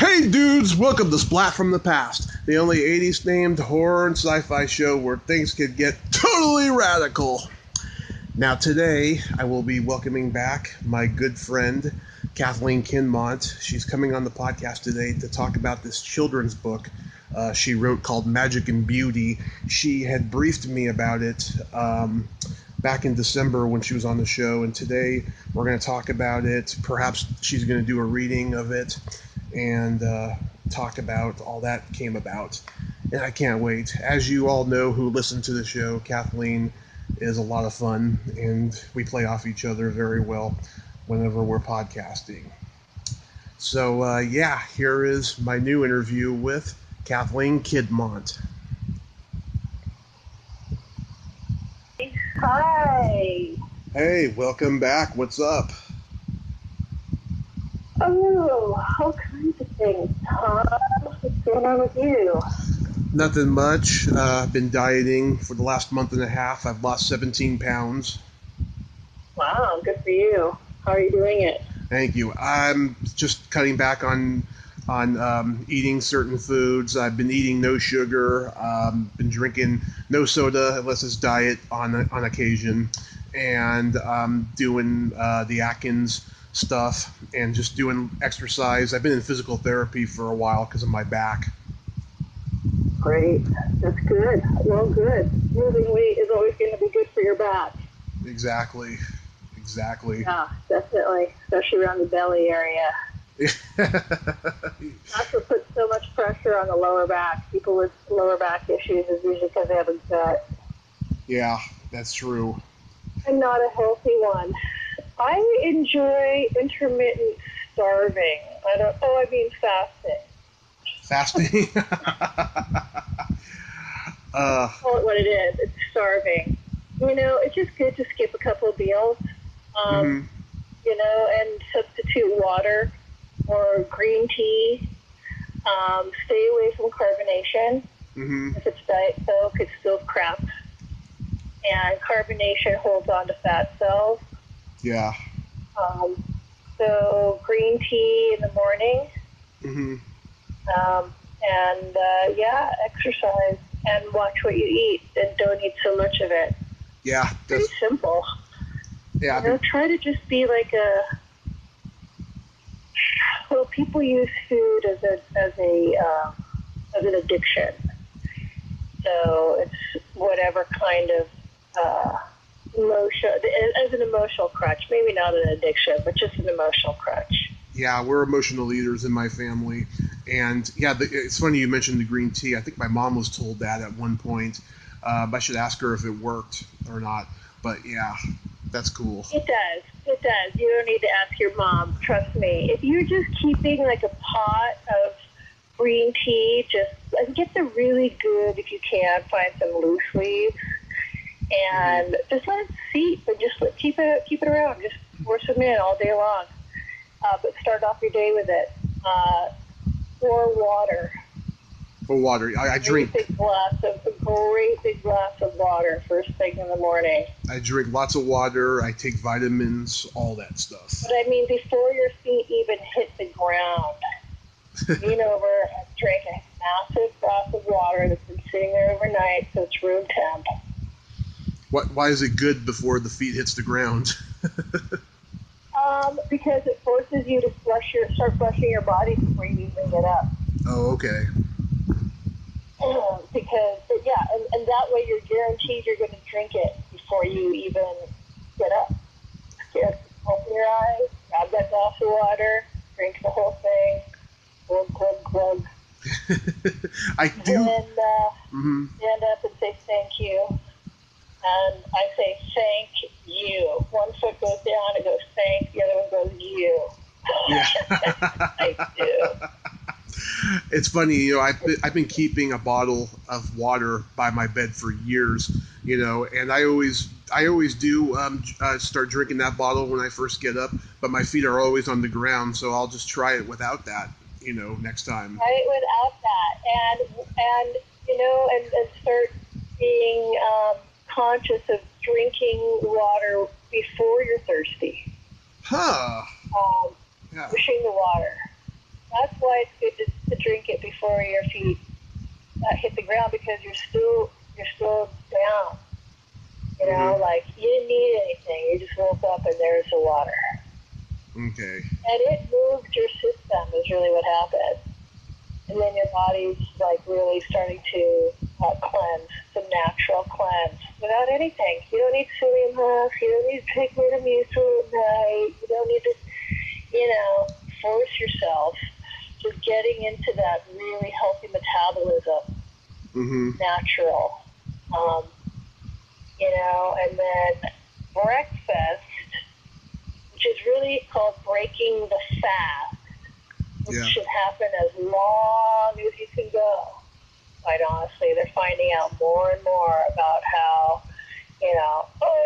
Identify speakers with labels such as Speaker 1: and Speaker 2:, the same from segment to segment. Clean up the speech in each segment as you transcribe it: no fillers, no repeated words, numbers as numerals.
Speaker 1: Hey dudes, welcome to Splat from the Past, the only 80s themed horror and sci-fi show where things could get totally radical. Now today, I will be welcoming back my good friend, Kathleen Kinmont. She's coming on the podcast today to talk about this children's book she wrote called Magic and Beauty. She had briefed me about it back in December when she was on the show, and today we're going to talk about it. Perhaps she's going to do a reading of it and talk about all that came about. And I can't wait. As you all know who listen to the show, Kathleen is a lot of fun, and we play off each other very well whenever we're podcasting. So, here is my new interview with Kathleen Kinmont.
Speaker 2: Hi.
Speaker 1: Hey, welcome back. What's up?
Speaker 2: Oh, all kinds of things, Tom. What's going on with you?
Speaker 1: Nothing much. I've been dieting for the last month and a half. I've lost 17 pounds.
Speaker 2: Wow, good for you. How are you doing it?
Speaker 1: Thank you. I'm just cutting back on eating certain foods. I've been eating no sugar. Been drinking no soda unless it's diet on occasion, and doing the Atkins stuff and just doing exercise. I've been in physical therapy for a while because of my back.
Speaker 2: Great. That's good. Well, good. Losing weight is always going to be good for your back.
Speaker 1: Exactly.
Speaker 2: Yeah, definitely. Especially around the belly area. Not to put so much pressure on the lower back. People with lower back issues is usually because they have a gut.
Speaker 1: Yeah, that's true.
Speaker 2: And not a healthy one. I enjoy intermittent starving. I mean fasting.
Speaker 1: Fasting?
Speaker 2: Call it what it is. It's starving. You know, it's just good to skip a couple of meals. You know, and substitute water or green tea. Stay away from carbonation. If it's Diet Coke, it's still crap. And carbonation holds on to fat cells.
Speaker 1: Yeah.
Speaker 2: So green tea in the morning. Exercise and watch what you eat and don't eat so much of it.
Speaker 1: Yeah.
Speaker 2: Pretty simple.
Speaker 1: Yeah.
Speaker 2: You know, try to just be like people use food as an addiction. So it's whatever kind of as an emotional crutch. Maybe not an addiction, but just an emotional crutch.
Speaker 1: Yeah, we're emotional eaters in my family. And yeah, it's funny you mentioned the green tea. I think my mom was told that at one point. I should ask her if it worked or not. But yeah, that's cool.
Speaker 2: It does. You don't need to ask your mom. Trust me. If you're just keeping like a pot of green tea, just get the really good, if you can, find some loose leaves. And just let it seep and just keep it around. Just pour some in all day long. But start off your day with it. Pour water.
Speaker 1: For water, I drink.
Speaker 2: A great big glass of water first thing in the morning.
Speaker 1: I drink lots of water. I take vitamins, all that stuff.
Speaker 2: But I mean, before your feet even hit the ground, lean over and drink a massive glass of water that's been sitting there overnight, so it's room temp.
Speaker 1: Why is it good before the feet hits the ground?
Speaker 2: Because it forces you to start flushing your body before you even get up.
Speaker 1: Oh, okay.
Speaker 2: And that way you're guaranteed you're going to drink it before you even get up. Just open your eyes, grab that glass of water, drink the whole thing, glug.
Speaker 1: I do.
Speaker 2: And stand up and say thank you. And I say thank you. One foot goes down, it goes thank, the other one goes you.
Speaker 1: Yeah.
Speaker 2: I do.
Speaker 1: It's funny, you know, I've been keeping a bottle of water by my bed for years, you know, and I always do start drinking that bottle when I first get up, but my feet are always on the ground, so I'll just try it without that, you know, next time.
Speaker 2: Try it without that, and you know, and start being conscious of drinking water before you're thirsty.
Speaker 1: Huh.
Speaker 2: Pushing the water. That's why it's good to drink it before your feet hit the ground, because you're still down. You know, like you didn't need anything. You just woke up and there's the water.
Speaker 1: Okay.
Speaker 2: And it moved your system is really what happened. And then your body's like really starting to cleanse, some natural cleanse without anything. You don't need psyllium husk. You don't need to take Metamucil at night. You don't need to, force yourself. Just getting into that really healthy metabolism, natural. And then breakfast, which is really called breaking the fast, which should happen as long as you can go. Quite honestly, they're finding out more and more about how, I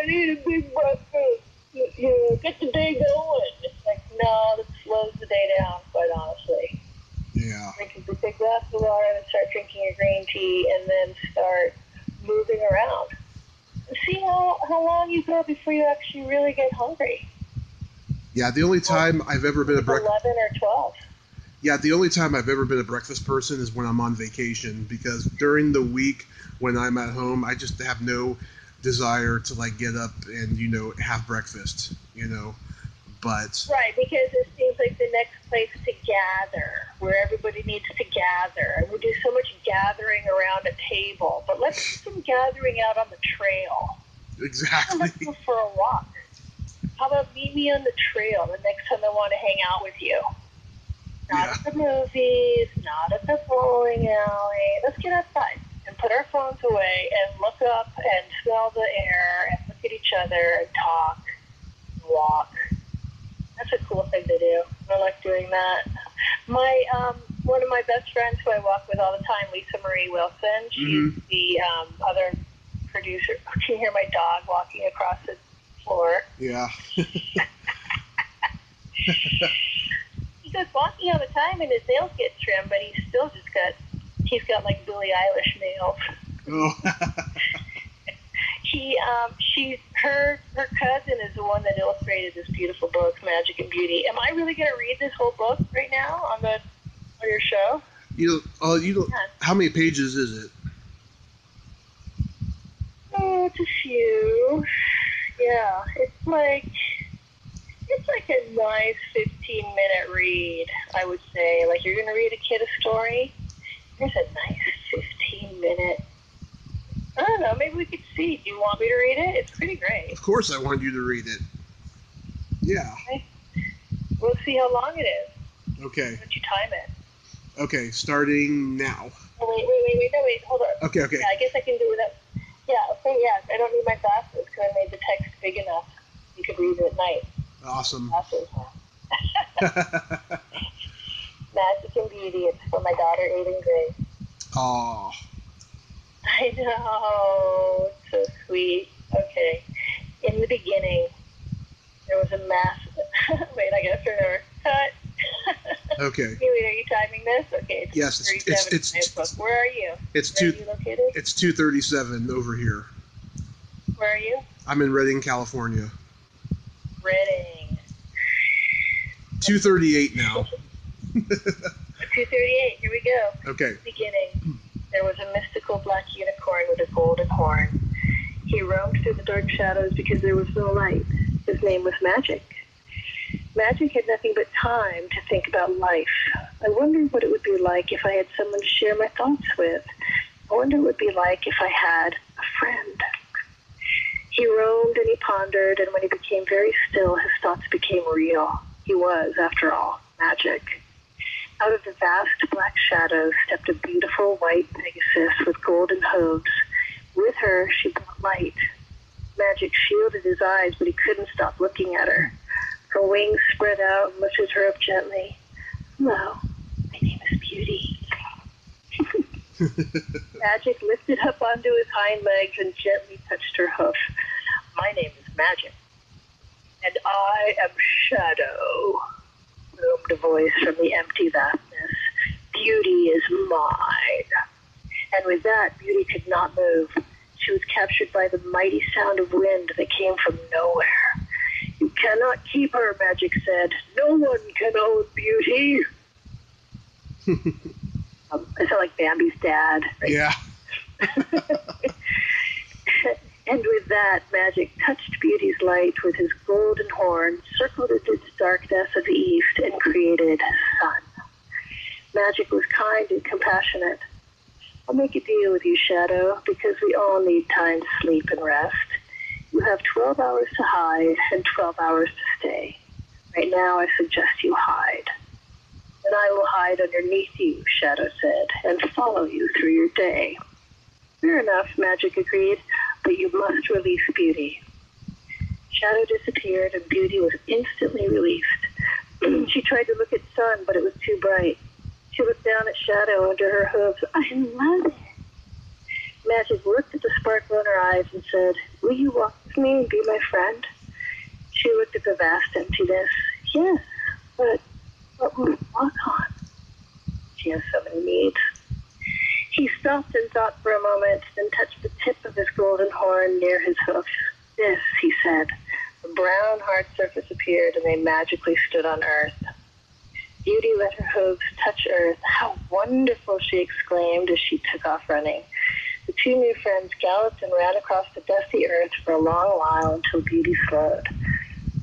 Speaker 2: need a big breakfast. Get the day going. It's like, no, that slows the day down, quite honestly.
Speaker 1: Yeah.
Speaker 2: Drink a big glass of water and start drinking your green tea and then start moving around. And see how long you go before you actually really get hungry.
Speaker 1: Yeah, the only time I've ever been
Speaker 2: 11 or 12.
Speaker 1: Yeah, the only time I've ever been a breakfast person is when I'm on vacation, because during the week when I'm at home, I just have no desire to get up and have breakfast, but
Speaker 2: right, because it seems like the next place to gather, where everybody needs to gather, and we do so much gathering around a table, but let's do some gathering out on the trail.
Speaker 1: Exactly.
Speaker 2: Let's go for a walk. How about meet me on the trail the next time I want to hang out with you? Not at the movies, not at the bowling alley. Let's get outside and put our phones away and look up and smell the air and look at each other and talk and walk. That's a cool thing to do. I like doing that. My one of my best friends who I walk with all the time, Lisa Marie Wilson, she's the other producer. Can you hear my dog walking across the floor?
Speaker 1: Yeah.
Speaker 2: He goes walking all the time and his nails get trimmed, but he's got like Billie Eilish nails.
Speaker 1: Oh.
Speaker 2: Her cousin is the one that illustrated this beautiful book, Magic and Beauty. Am I really going to read this whole book right now on your show?
Speaker 1: How many pages is it?
Speaker 2: Oh, it's a few. Yeah, it's like a nice 15-minute read, I would say. Like you're going to read a kid a story. There's a nice 15-minute. I don't know, maybe we could see. Do you want me to read it? It's pretty great.
Speaker 1: Of course I want you to read it. Yeah.
Speaker 2: Okay. We'll see how long it is.
Speaker 1: Okay.
Speaker 2: Why don't you time it?
Speaker 1: Okay, starting now.
Speaker 2: Oh, wait, hold on.
Speaker 1: Okay.
Speaker 2: Yeah, I guess I can do it. Yeah, okay, yeah. I don't need my glasses because I made the text big enough. You could read it at night.
Speaker 1: Awesome.
Speaker 2: Glasses, huh? Magic and Beauty. It's for my daughter, Aiden Gray.
Speaker 1: Aw.
Speaker 2: I know. It's so sweet. Okay. In the beginning, there was a massive... Wait, I gotta turn over. Cut.
Speaker 1: Okay.
Speaker 2: Wait, are you timing this? Okay.
Speaker 1: Yes, it's
Speaker 2: Where are you? Where are you located?
Speaker 1: It's 2:37 over here.
Speaker 2: Where are you?
Speaker 1: I'm in Redding, California.
Speaker 2: Redding.
Speaker 1: 2:38 now.
Speaker 2: 2:38. Here we go.
Speaker 1: Okay.
Speaker 2: Beginning. There was a mystical black unicorn with a golden horn. He roamed through the dark shadows because there was no light. His name was Magic. Magic had nothing but time to think about life. I wondered what it would be like if I had someone to share my thoughts with. I wonder what it would be like if I had a friend. He roamed and he pondered, and when he became very still, his thoughts became real. He was, after all, Magic. Out of the vast black shadows stepped a beautiful white Pegasus with golden hooves. With her, she brought light. Magic shielded his eyes, but he couldn't stop looking at her. Her wings spread out and lifted her up gently. Hello, my name is Beauty. Magic lifted up onto his hind legs and gently touched her hoof. My name is Magic, and I am Shadow, boomed a voice from the empty vastness. Beauty is mine. And with that, Beauty could not move. She was captured by the mighty sound of wind that came from nowhere. You cannot keep her, Magic said. No one can own Beauty. I felt like Bambi's dad. Right?
Speaker 1: Yeah.
Speaker 2: And with that, Magic touched Beauty's light with his golden horn, circled its darkness of the east, and created sun. Magic was kind and compassionate. I'll make a deal with you, Shadow, because we all need time to sleep and rest. You have 12 hours to hide and 12 hours to stay. Right now, I suggest you hide. And I will hide underneath you, Shadow said, and follow you through your day. Fair enough, Magic agreed, but you must release Beauty. Shadow disappeared, and Beauty was instantly released. She tried to look at Sun, but it was too bright. She looked down at Shadow under her hooves. I love it. Magic looked at the sparkle in her eyes and said, will you walk with me and be my friend? She looked at the vast emptiness. Yes, but what will we walk on? She has so many needs. He stopped and thought for a moment, then touched the tip of his golden horn near his hoof. This, he said. A brown hard surface appeared, and they magically stood on Earth. Beauty let her hooves touch Earth. How wonderful, she exclaimed as she took off running. The two new friends galloped and ran across the dusty Earth for a long while until Beauty slowed.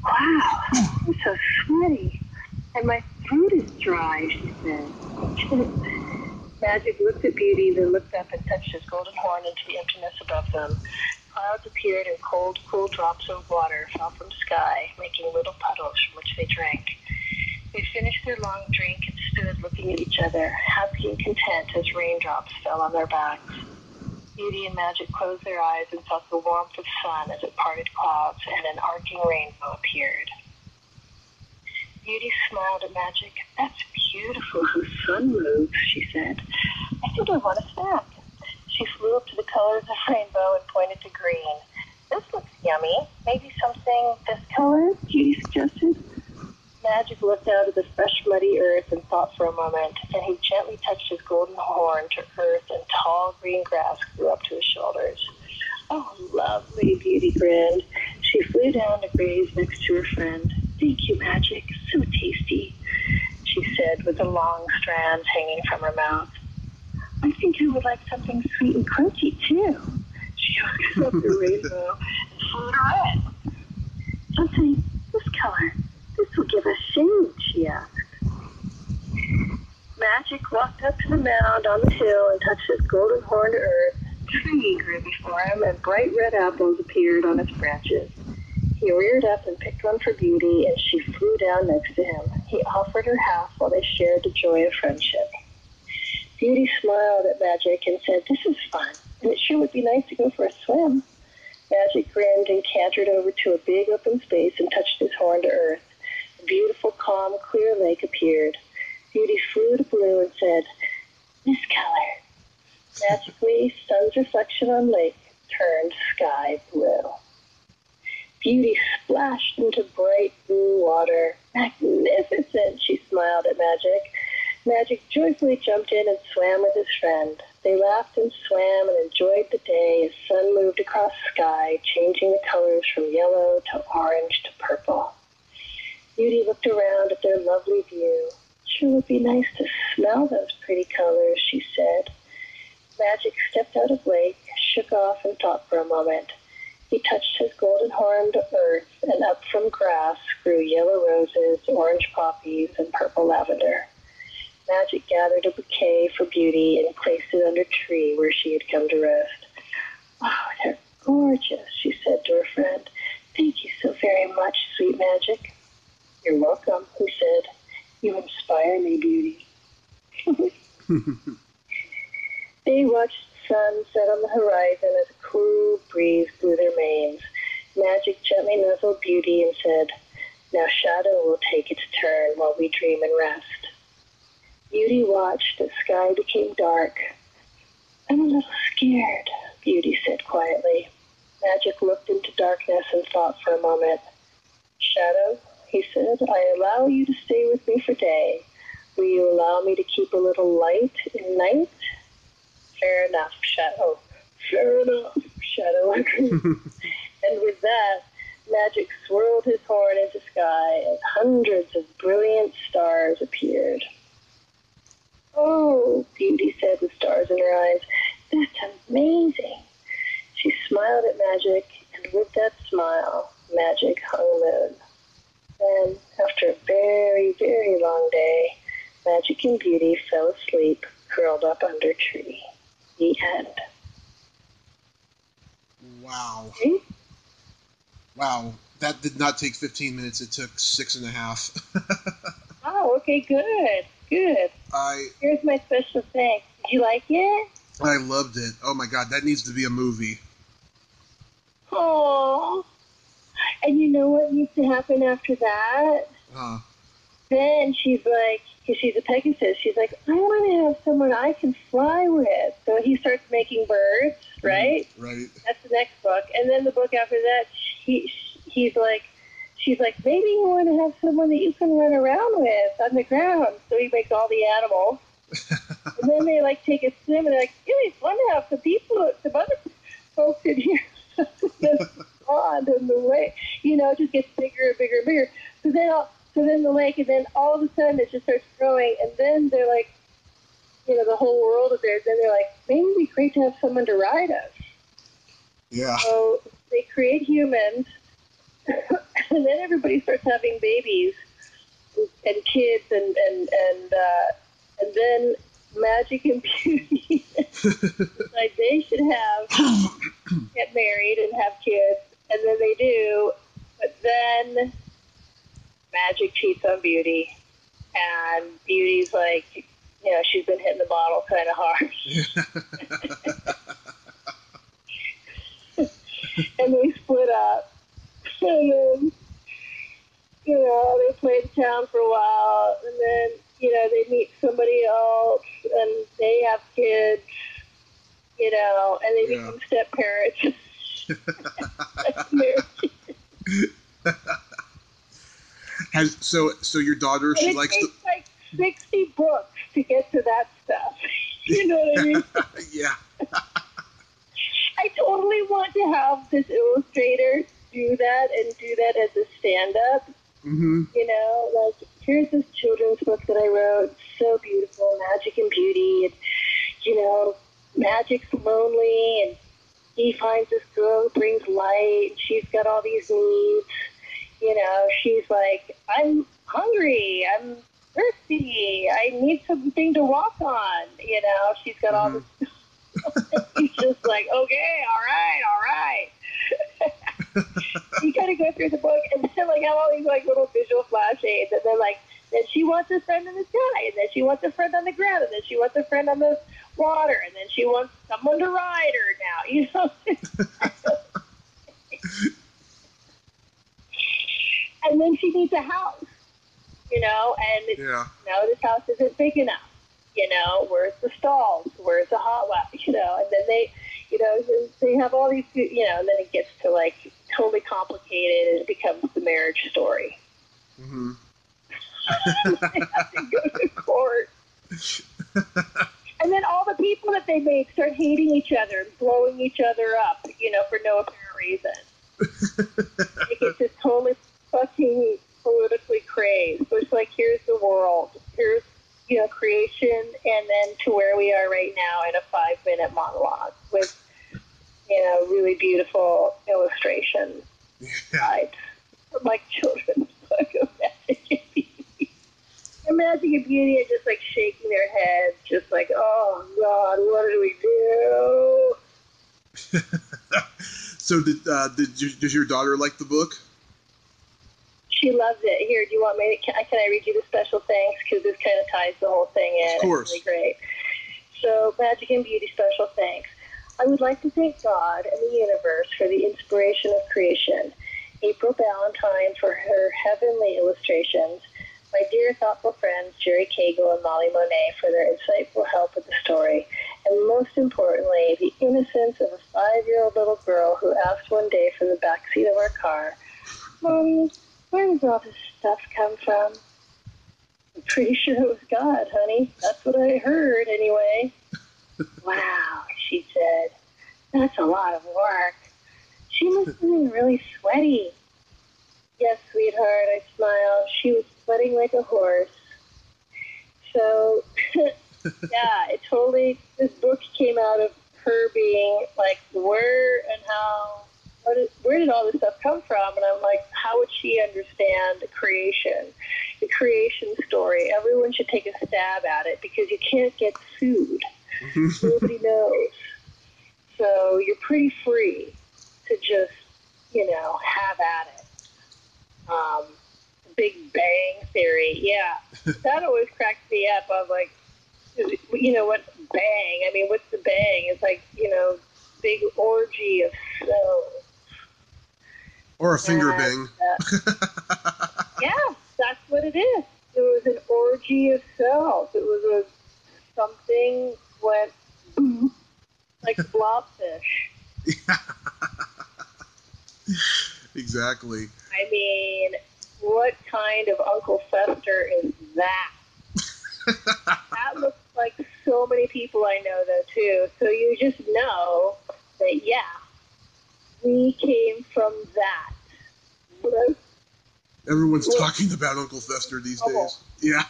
Speaker 2: Wow, I'm so sweaty, and my throat is dry, she said. Magic looked at Beauty, then looked up and touched his golden horn into the emptiness above them. Clouds appeared and cold, cool drops of water fell from the sky, making little puddles from which they drank. They finished their long drink and stood looking at each other, happy and content as raindrops fell on their backs. Beauty and Magic closed their eyes and felt the warmth of sun as it parted clouds and an arcing rainbow appeared. Beauty smiled at Magic. That's beautiful how the sun moves, she said. I think I want a snack. She flew up to the colors of rainbow and pointed to green. This looks yummy. Maybe something this color, Beauty suggested. Magic looked out at the fresh, muddy earth and thought for a moment, and he gently touched his golden horn to earth, and tall green grass grew up to his shoulders. Oh, lovely, Beauty grinned. She flew down to graze next to her friend. Thank you, Magic. So tasty, she said with the long strands hanging from her mouth. I think I would like something sweet and crunchy, too. She looked up the rainbow and flew to red. Something this color. This will give us shade, she asked. Magic walked up to the mound on the hill and touched his golden horn to earth. A tree grew before him, and bright red apples appeared on its branches. He reared up and picked one for Beauty, and she flew down next to him. He offered her half while they shared the joy of friendship. Beauty smiled at Magic and said, this is fun, and it sure would be nice to go for a swim. Magic grinned and cantered over to a big open space and touched his horn to earth. A beautiful, calm, clear lake appeared. Beauty flew to blue and said, this color. Magically, sun's reflection on lake turned sky blue. Beauty splashed into bright blue water. Magnificent, she smiled at Magic. Magic joyfully jumped in and swam with his friend. They laughed and swam and enjoyed the day as sun moved across the sky, changing the colors from yellow to orange to purple. Beauty looked around at their lovely view. Sure would be nice to smell those pretty colors, she said. Magic stepped out of lake, shook off, and thought for a moment. He touched his golden horn to earth, and up from grass grew yellow roses, orange poppies, and purple lavender. Magic gathered a bouquet for Beauty and placed it under a tree where she had come to rest. Oh, they're gorgeous, she said to her friend. Thank you so very much, sweet Magic. You're welcome, he said. You inspire me, Beauty. They watched the sun set on the horizon as a cool breeze blew their manes. Magic gently nuzzled Beauty and said, now Shadow will take its turn while we dream and rest. Beauty watched as sky became dark. I'm a little scared, Beauty said quietly. Magic looked into darkness and thought for a moment. Shadow, he said, I allow you to stay with me for day. Will you allow me to keep a little light in night? Fair enough, Shadow. Fair enough, Shadow agreed. And with that, Magic swirled his horn into sky, and hundreds of brilliant stars appeared. in her eyes. That's amazing. She smiled at Magic, and with that smile, Magic hung moon. Then, after a very, very long day, Magic and Beauty fell asleep, curled up under a tree. The end.
Speaker 1: Wow.
Speaker 2: See?
Speaker 1: Wow. That did not take 15 minutes. It took 6.5.
Speaker 2: Oh, okay, good. Good. Here's my special thanks. Did you like it?
Speaker 1: I loved it. Oh my God, that needs to be a movie.
Speaker 2: Oh. And you know what needs to happen after that? Then she's like, because she's a Pegasus, she's like, I want to have someone I can fly with. So he starts making birds, right?
Speaker 1: Right.
Speaker 2: That's the next book. And then the book after that, she's like, maybe you want to have someone that you can run around with on the ground. So he makes all the animals. And then they like take a swim and they're like, yeah, it's fun to have some other folks in here. The pond and the lake, just gets bigger and bigger and bigger. So then the lake, and then all of a sudden it just starts growing, and then they're like, the whole world is there. Then they're like, maybe it'd be great to have someone to ride us.
Speaker 1: Yeah.
Speaker 2: So they create humans, and then everybody starts having babies and kids, and then Magic and Beauty like they should get married and have kids, and then they do, but then Magic cheats on Beauty, and Beauty's like, she's been hitting the bottle kind of hard. And they split up. And then, they play in town for a while, and then, they meet somebody else, and they have kids, and they become step-parents.
Speaker 1: So your daughter, she likes
Speaker 2: to... like 60 books to get to that stuff. You know what I mean?
Speaker 1: Yeah.
Speaker 2: I totally want to have this illustrator do that and do that as a stand-up.
Speaker 1: Mm-hmm.
Speaker 2: Like, here's this children's book that I wrote. So beautiful, Magic and Beauty. And, Magic's lonely, and he finds this girl who brings light, and she's got all these needs. She's like, I'm hungry, I'm thirsty, I need something to walk on. She's got all this. He's just like, okay, all right. You kind of go through the book and then have all these little visual flash aids, and then she wants a friend in the sky, and then she wants a friend on the ground, and then she wants a friend on the water, and then she wants someone to ride her now. And then she needs a house, and no, this house isn't big enough. Where's the stalls? Where's the hot lap? And then they have all these, and then it gets to totally complicated, and it becomes the marriage story.
Speaker 1: Mm-hmm.
Speaker 2: They have to go to court. And then all the people that they made start hating each other and blowing each other up, for no apparent reason. It gets just totally fucking politically crazed. So it's here's the world. Here's, creation, and then to where we are right now in a 5-minute monologue with, really beautiful illustrations. Right? From children's book of Magic and Beauty. And Magic and Beauty are just shaking their heads, just oh God, what did we do?
Speaker 1: So does your daughter like the book?
Speaker 2: She loves it. Here, do you want me to, can I read you the special thanks? Because this kind of ties the whole thing in.
Speaker 1: Of course.
Speaker 2: It's really great. So, Magic and Beauty special thanks. I would like to thank God and the universe for the inspiration of creation, April Ballantyne for her heavenly illustrations, my dear thoughtful friends Jerry Cagle and Molly Monet for their insightful help with the story, and most importantly, the innocence of a 5-year-old little girl who asked one day from the backseat of our car, Mommy, where does all this stuff come from? I'm pretty sure it was God, honey. That's what I heard, anyway. Wow, she said. That's a lot of work. She must have been really sweaty. Yes, sweetheart, I smiled. She was sweating like a horse. So, Yeah, it totally, this book came out of her being like, where and how, where did all this stuff come from? And I'm like, how would she understand creation, the creation story? Everyone should take a stab at it because you can't get sued. Nobody knows. So you're pretty free to just, have at it. Big Bang Theory, yeah. That always cracks me up. I'm like, what's bang? I mean, what's the bang? It's like, big orgy of cells.
Speaker 1: Or a finger bang.
Speaker 2: Yeah, that's what it is. It was an orgy of cells. It was something went boom, like blobfish.
Speaker 1: Exactly.
Speaker 2: I mean, what kind of Uncle Fester is that? That looks like so many people I know, though, too. So you just know that, yeah, we came from that.
Speaker 1: Everyone's talking about Uncle Fester these days. Yeah.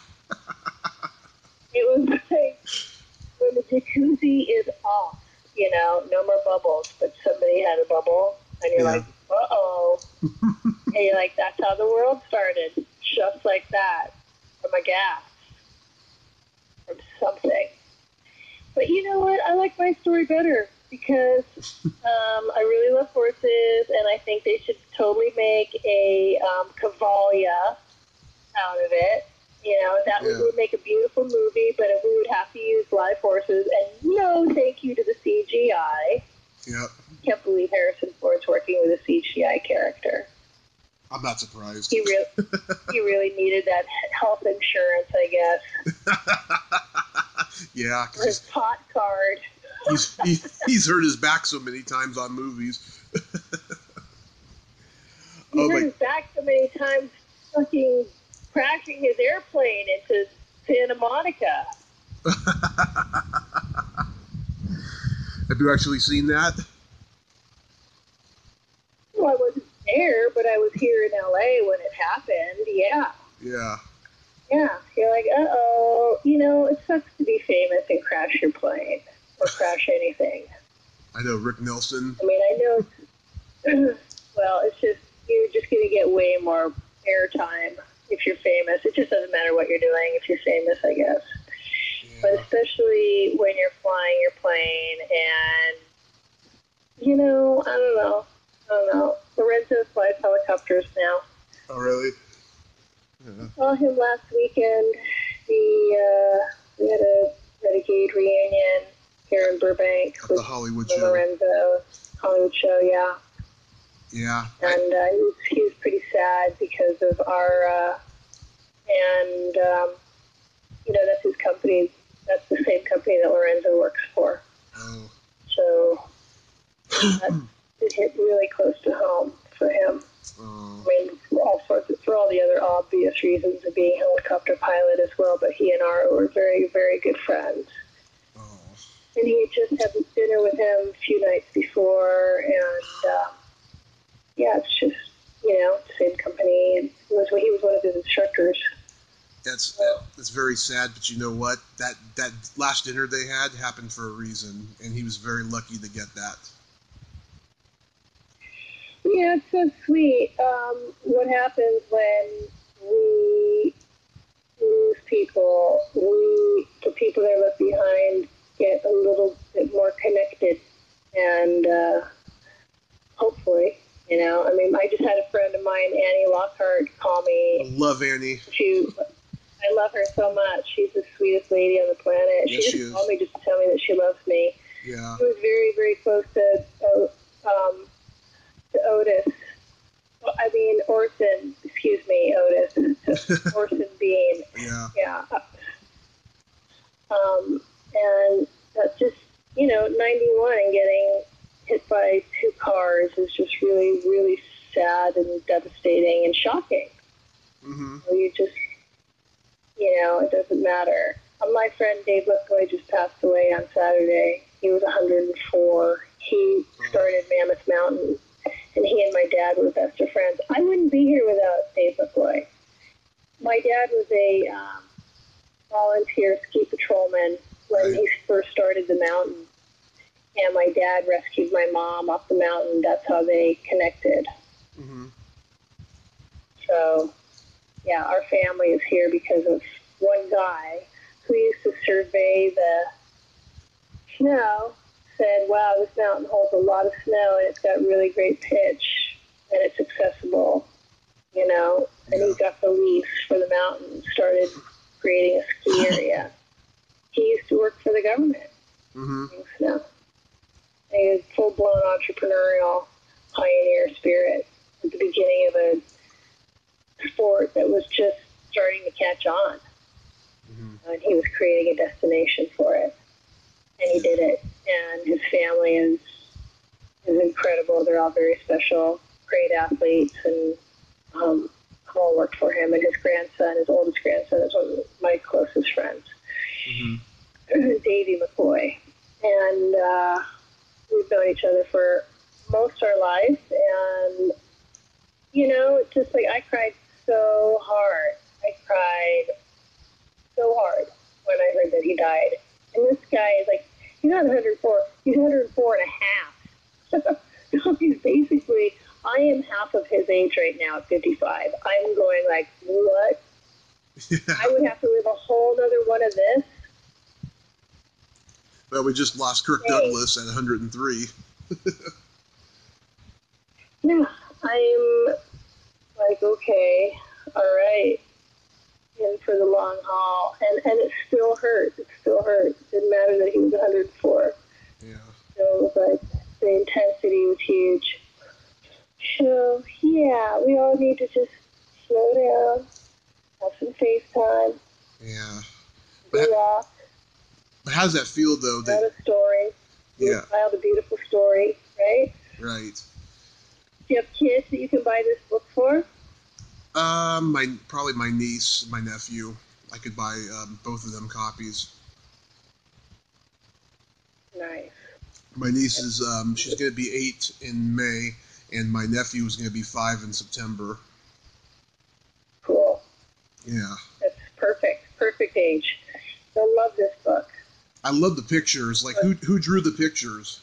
Speaker 2: It was like when the jacuzzi is off, no more bubbles, but somebody had a bubble, and you're like, uh-oh. And you're like, that's how the world started, just like that, from a gas, from something. But you know what? I like my story better because I really love horses, and I think they should totally make a cavalia out of it. That would make a beautiful movie, but we would have to use live horses, and no thank you to the CGI.
Speaker 1: Yep.
Speaker 2: Can't believe Harrison Ford's working with a CGI character.
Speaker 1: I'm not surprised.
Speaker 2: He really needed that health insurance, I guess.
Speaker 1: Yeah.
Speaker 2: Or his pot card.
Speaker 1: He's hurt his back so many times on movies.
Speaker 2: He hurt his back so many times fucking crashing his airplane into Santa Monica.
Speaker 1: Have you actually seen that?
Speaker 2: Well, I wasn't there, but I was here in LA when it happened. Yeah.
Speaker 1: Yeah.
Speaker 2: Yeah. You're like, uh-oh. It sucks to be famous and crash your plane or crash anything.
Speaker 1: I know, Rick Nelson.
Speaker 2: I mean, I know, well, it's just, you're just going to get way more airtime if you're famous. It just doesn't matter what you're doing if you're famous, I guess. Yeah. But especially when you're flying your plane and, I don't know. Lorenzo flies helicopters now.
Speaker 1: Oh, really? Yeah.
Speaker 2: Saw him last weekend. We had a Renegade reunion here in Burbank.
Speaker 1: At the Hollywood show.
Speaker 2: Lorenzo Hollywood show, yeah.
Speaker 1: Yeah.
Speaker 2: And he was pretty sad because of our, that's his company. That's the same company that Lorenzo works for.
Speaker 1: Oh.
Speaker 2: So it hit really close to home for him.
Speaker 1: Oh.
Speaker 2: I mean, for all the other obvious reasons of being a helicopter pilot as well, but he and Ara were very, very good friends.
Speaker 1: Oh.
Speaker 2: And he had just had dinner with him a few nights before, and it's just, same company. And he was one of his instructors.
Speaker 1: That's very sad, but you know what? That last dinner they had happened for a reason, and he was very lucky to get that.
Speaker 2: Yeah, it's so sweet. What happens when we lose people, the people that are left behind get a little bit more connected, and hopefully, I mean, I just had a friend of mine, Annie Lockhart, call me.
Speaker 1: I love Annie.
Speaker 2: I love her so much. She's the sweetest lady on the planet.
Speaker 1: Yes,
Speaker 2: she just called me just to tell me that she loves me.
Speaker 1: Yeah.
Speaker 2: She was very, very close to Otis. Well, I mean, Orson. Excuse me, Otis. Orson Bean.
Speaker 1: Yeah.
Speaker 2: Yeah. And that's just, 91 and getting hit by two cars is just really, really sad and devastating and shocking.
Speaker 1: Mm-hmm.
Speaker 2: So you just, it doesn't matter. My friend Dave Lipgoy just passed away on Saturday. He was 104. He started Mammoth Mountain, and he and my dad were best of friends. I wouldn't be here without Dave Lipgoy. My dad was volunteer ski patrolman when he first started the mountain. And my dad rescued my mom off the mountain. That's how they connected.
Speaker 1: Mm-hmm.
Speaker 2: So, yeah, our family is here because of one guy who used to survey the snow, said, wow, this mountain holds a lot of snow and it's got really great pitch and it's accessible, you know. And he got the lease for the mountain, started creating a ski area. He used to work for the government.
Speaker 1: Mm-hmm.
Speaker 2: Snow. He had full-blown entrepreneurial pioneer spirit at the beginning of a sport that was just starting to catch on.
Speaker 1: Mm-hmm.
Speaker 2: And he was creating a destination for it. And he did it. And his family is incredible. They're all very special, great athletes, and all worked for him. And his grandson, his oldest grandson, is one of my closest friends, Davey McCoy. And we've known each other for most of our lives. And, you know, it's just like I cried so hard. I cried so hard when I heard that he died. And this guy is like, he's not 104, he's 104 and a half. So he's basically, I am half of his age right now at 55. I'm going like, what? Yeah. I would have to live a whole other one of this.
Speaker 1: Well, we just lost Kirk Douglas at 103.
Speaker 2: Yeah, I'm like, okay, all right, in for the long haul. And it still hurt. It still hurt. It didn't matter that he was 104.
Speaker 1: Yeah.
Speaker 2: So it was like, the intensity was huge. So, yeah, we all need to just slow down, have some FaceTime.
Speaker 1: Yeah.
Speaker 2: But
Speaker 1: how does that feel, though?
Speaker 2: Tell a story.
Speaker 1: Yeah.
Speaker 2: Filed a beautiful story, right?
Speaker 1: Right.
Speaker 2: Do you have kids that you can buy this book for?
Speaker 1: Probably my niece, my nephew. I could buy both of them copies.
Speaker 2: Nice.
Speaker 1: My niece is she's going to be 8 in May, and my nephew is going to be 5 in September.
Speaker 2: Cool.
Speaker 1: Yeah.
Speaker 2: That's perfect. Perfect age. They'll love this book.
Speaker 1: I love the pictures. Like, who drew the pictures?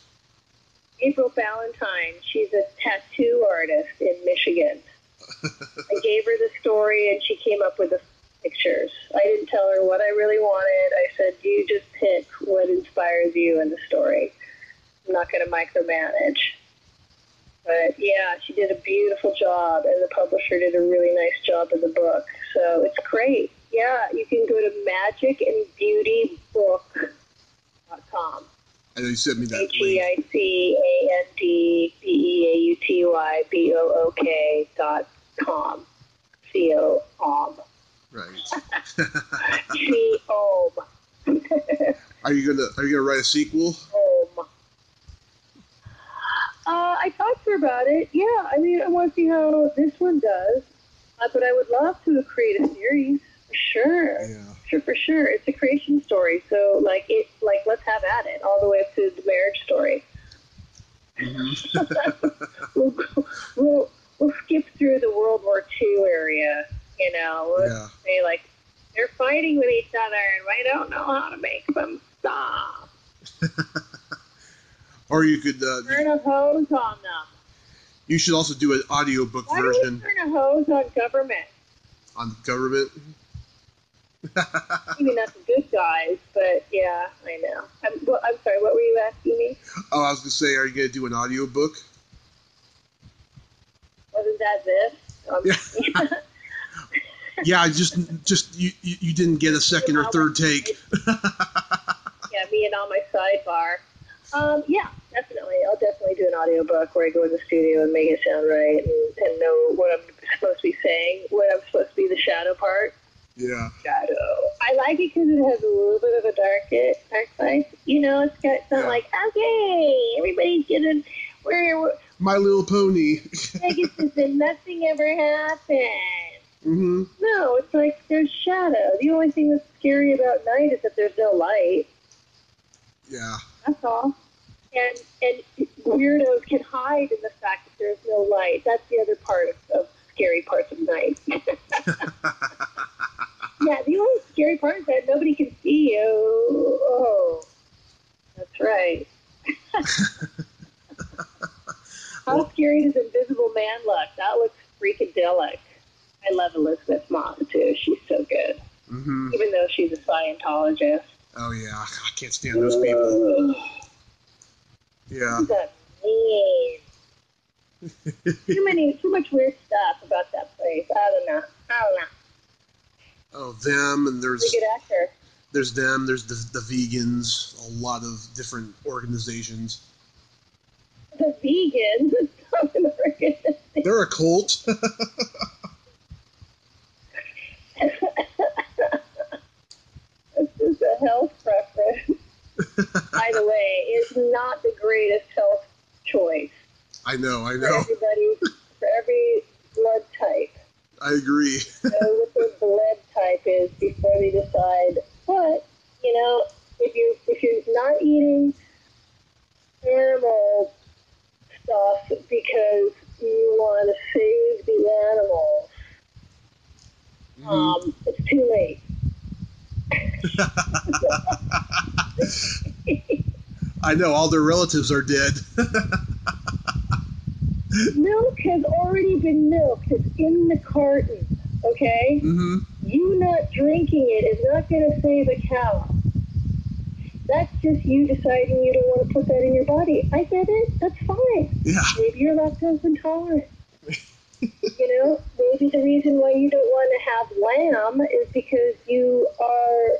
Speaker 2: April Ballantyne. She's a tattoo artist in Michigan. I gave her the story, and she came up with the pictures. I didn't tell her what I really wanted. I said, you just pick what inspires you in the story. I'm not going to micromanage. But, yeah, she did a beautiful job, and the publisher did a really nice job of the book. So it's great. Yeah, you can go to magicandbeautybook.com.
Speaker 1: I know you sent me that link.
Speaker 2: HEICANDBEAUTYBOOK.com. C-O-M.
Speaker 1: Right.
Speaker 2: C-O-M.
Speaker 1: Are you gonna write a sequel?
Speaker 2: I talked to her about it. Yeah, I mean, I want to see how this one does. But I would love to create a series. For sure. Yeah. For sure. It's a creation story. So, let's have at it all the way up to the marriage story. Mm-hmm. we'll skip through the World War II area, you know. We'll say, like, they're fighting with each other, and I don't know how to make them stop.
Speaker 1: Or you could...
Speaker 2: turn a hose on them.
Speaker 1: You should also do an audiobook version.
Speaker 2: Why do we turn a hose on government?
Speaker 1: On government?
Speaker 2: Maybe not the good guys, but yeah, I know. I'm sorry, what were you asking me?
Speaker 1: Oh, I was going to say, are you going to do an audiobook?
Speaker 2: Wasn't that this?
Speaker 1: Yeah, just you didn't get a second or third take.
Speaker 2: Yeah, me and on my sidebar. Yeah, definitely. I'll definitely do an audiobook where I go in the studio and make it sound right and know what I'm supposed to be saying, when I'm supposed to be the shadow part.
Speaker 1: Yeah.
Speaker 2: Shadow. I like it because it has a little bit of a dark side. You know, it's not like, okay, everybody's getting...
Speaker 1: My Little Pony.
Speaker 2: Pegasus and nothing ever happened.
Speaker 1: Mm-hmm.
Speaker 2: No, it's like there's shadow. The only thing that's scary about night is that there's no light.
Speaker 1: Yeah.
Speaker 2: That's all. And weirdos can hide in the fact that there's no light. That's the other part of scary parts of night. Yeah, the only scary part is that nobody can see you. Oh, that's right. How scary does Invisible Man look? That looks freakadelic. I love Elizabeth Moss, too. She's so good.
Speaker 1: Mm-hmm.
Speaker 2: Even though she's a Scientologist.
Speaker 1: Oh, yeah. I can't stand those people. Yeah.
Speaker 2: Too much weird stuff about that place. I don't know.
Speaker 1: Oh, them, and there's...
Speaker 2: Pretty good actor.
Speaker 1: There's them, there's the vegans, a lot of different organizations.
Speaker 2: The vegans?
Speaker 1: They're a cult.
Speaker 2: It's just a health preference. By the way, it's not the greatest health choice.
Speaker 1: I know.
Speaker 2: For every blood type.
Speaker 1: I agree.
Speaker 2: Know what their blood type is before they decide. But, if you're not eating animal stuff because you want to save the animals, it's too late.
Speaker 1: I know, all their relatives are dead.
Speaker 2: Milk has already been milked. It's in the carton, okay?
Speaker 1: Mm-hmm.
Speaker 2: You not drinking it is not going to save a cow. That's just you deciding you don't want to put that in your body. I get it. That's fine.
Speaker 1: Yeah.
Speaker 2: Maybe you're lactose intolerant. Maybe the reason why you don't want to have lamb is because you are